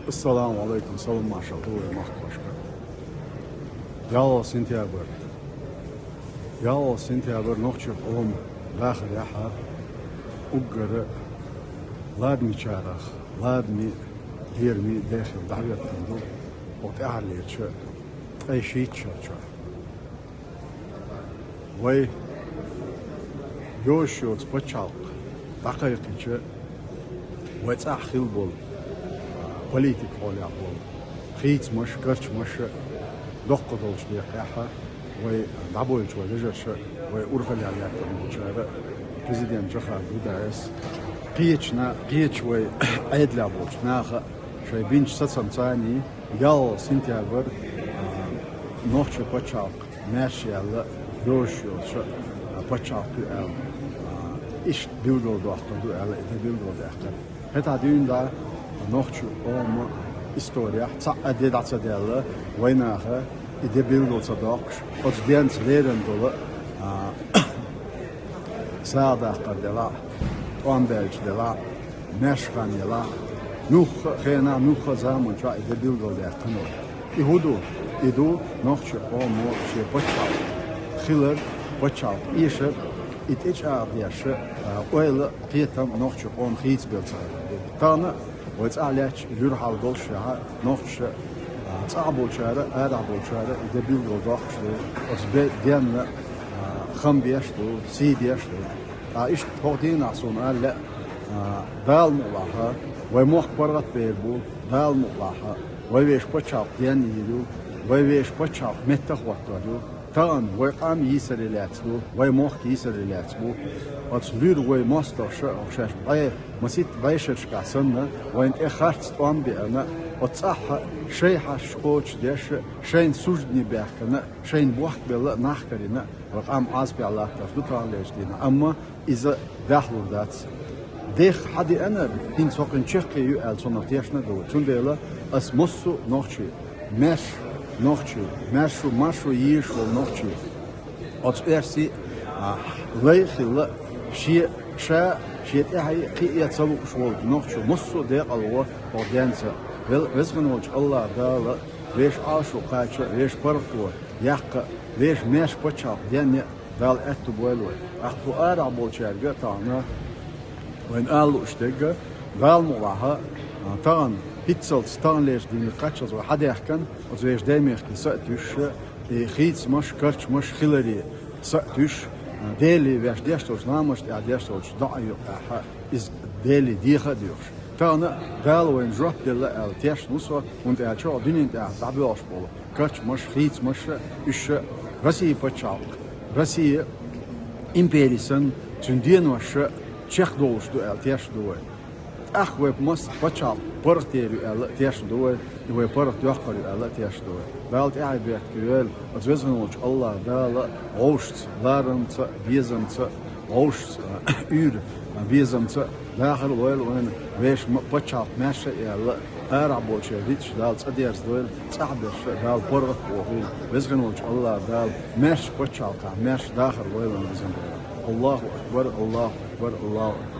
Assalamu alaikum, salam maşallah ve mahkoşka. Ya sentябр nokçuk daxil yaha uggara ladmi çaraq, ladmi dirmi daxil davettindu ot ahliyatçı ay şeytçı. Vay yoşuyoruz paçalq daqiqiçı ve tahil bol politik olya bol xitmaş qarchmaş doqqodolş diyaha ve daboyç ve lejerş ve urfalyaliyatın uçarı prezident Jaha Budayes qiç ve ayedla bolç naha şey binç satsamsani yal sentябр nohçu paçalq merşiyalla yoşuyoruz paçalq el iş bilgoldu hakkında ele ede bilgoldu hakkında. Hatta düğünde nohçu olma istoriya ta'added atsadella waynaha ede bilgolsa daqş otbiyans leren dolu saada qardela onbelç dela meşkan dela nuh zaman ça ede bilgoldu hakkında. İdu nohçu olma şey paçalq khiler paçalq işe İtiç ağıryaşı öyle piyetam nohçu on hiç bilsaydı. Tanı ve alaç lür halgol şaha nohçu sabul çare arabul çare de bilgo dohçu osbe diyanla xambiyaştu sidiyaştu. İş tohdina sonalla dalmulaha ve muhbarat bu dalmulaha ve beş paçap diyan yidu ve beş paçap mettahvattu. Tan ve qam yiserilatsu ve moh yiserilatsu at lür ve master şaş ay masit bayşırşka sanna ve ent ekhart tam bi ana at sah şey haşkoç deş şeyin sujni bekana şeyin buaq bela nahkarina ve qam asbi Allah tafdu tanlejdina ama iza dahlurdat deh hadi ana din soqin çeqiyu el sonatiyashna do tundela as mosu nohchi mesh nohçu, maşu yiyiş ol nohçu. At ersi leyxilla şiyet ehay qiyat sabuq şol nohçu musu deqalwa ordansa. Vezgan olç Allah dağla veş aşu qaça veş parqwa yaqqa veş meş paçaq denne dal ettu boylu. Aqbu ara bolçarga tana wen alu iştega dal mulaha tan Hitsel stanleers die katsels we hadden herken, als we eens demerken dus giets mas karts mas gileri dus deli vers destos namens de destos daio is deli die gedios. Tana dal we drop de el test nuso und cho dinin de dabelspol karts mas giets mas is Russie pachal Russie imperisan tündien was Tsjech dolstu el test doe. Ach we mas pachal porteru el test doe we port yaqar el test doe bald aibet gel az veznoch Allah dala ost larnt bizant ost ur bizant dahil wel wen wesh pachal mesh el arabolchevich dal tsaders doel tsahders dal port oil veznoch Allah dal mesh pachal ka mesh dahil wel wen bizant Allahu akbar Allahu akbar Allahu